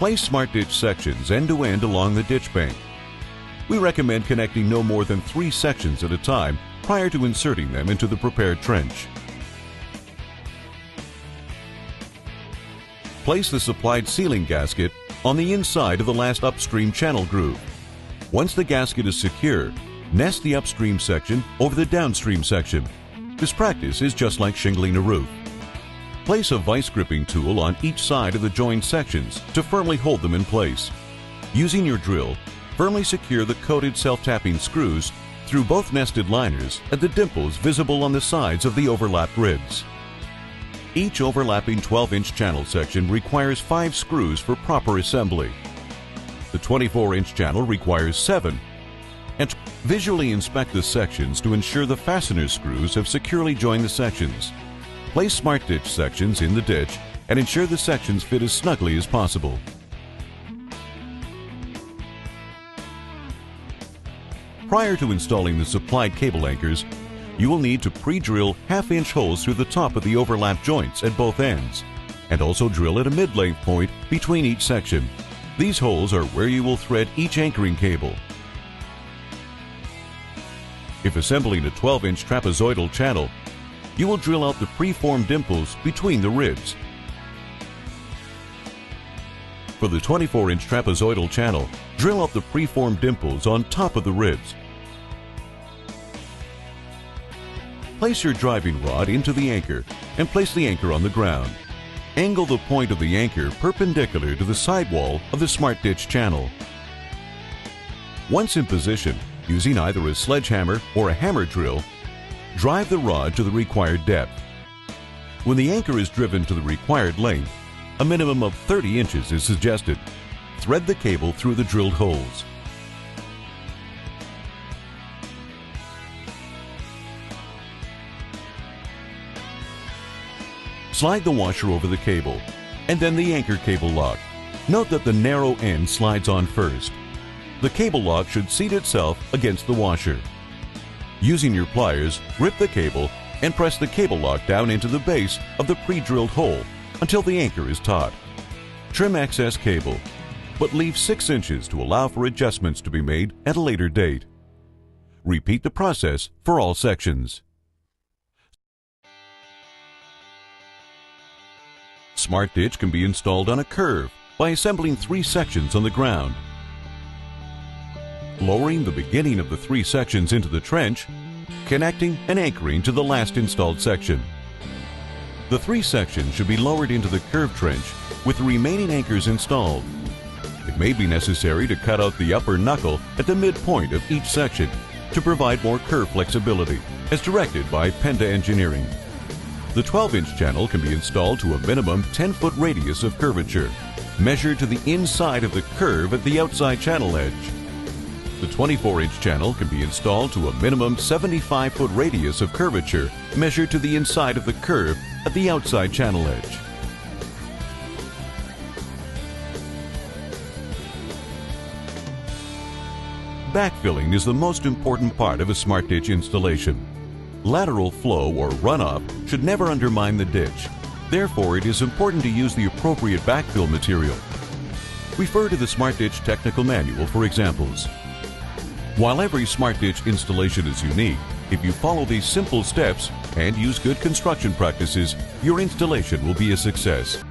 Place smart ditch sections end-to-end along the ditch bank. We recommend connecting no more than 3 sections at a time prior to inserting them into the prepared trench. Place the supplied sealing gasket on the inside of the last upstream channel groove. Once the gasket is secure, nest the upstream section over the downstream section. This practice is just like shingling a roof. Place a vise gripping tool on each side of the joined sections to firmly hold them in place. Using your drill, firmly secure the coated self-tapping screws through both nested liners at the dimples visible on the sides of the overlapped ribs. Each overlapping 12-inch channel section requires 5 screws for proper assembly. The 24-inch channel requires 7. And visually inspect the sections to ensure the fastener screws have securely joined the sections. Place smart ditch sections in the ditch and ensure the sections fit as snugly as possible. Prior to installing the supplied cable anchors, you will need to pre-drill half-inch holes through the top of the overlap joints at both ends, and also drill at a mid-length point between each section. These holes are where you will thread each anchoring cable. If assembling a 12-inch trapezoidal channel, you will drill out the pre-formed dimples between the ribs. For the 24-inch trapezoidal channel, drill out the pre-formed dimples on top of the ribs. Place your driving rod into the anchor and place the anchor on the ground. Angle the point of the anchor perpendicular to the sidewall of the smart ditch channel. Once in position, using either a sledgehammer or a hammer drill, drive the rod to the required depth. When the anchor is driven to the required length, a minimum of 30 inches is suggested. Thread the cable through the drilled holes. Slide the washer over the cable, and then the anchor cable lock. Note that the narrow end slides on first. The cable lock should seat itself against the washer. Using your pliers, rip the cable and press the cable lock down into the base of the pre-drilled hole until the anchor is taut. Trim excess cable, but leave 6 inches to allow for adjustments to be made at a later date. Repeat the process for all sections. Smart ditch can be installed on a curve by assembling 3 sections on the ground. Lowering the beginning of the 3 sections into the trench, connecting and anchoring to the last installed section. The 3 sections should be lowered into the curved trench with the remaining anchors installed. It may be necessary to cut out the upper knuckle at the midpoint of each section to provide more curve flexibility, as directed by Penta Engineering. The 12-inch channel can be installed to a minimum 10-foot radius of curvature, measured to the inside of the curve at the outside channel edge. The 24-inch channel can be installed to a minimum 75-foot radius of curvature, measured to the inside of the curve at the outside channel edge. Backfilling is the most important part of a smart ditch installation. Lateral flow or runoff should never undermine the ditch. Therefore, it is important to use the appropriate backfill material. Refer to the Smart Ditch Technical Manual for examples. While every smart ditch installation is unique, if you follow these simple steps and use good construction practices, your installation will be a success.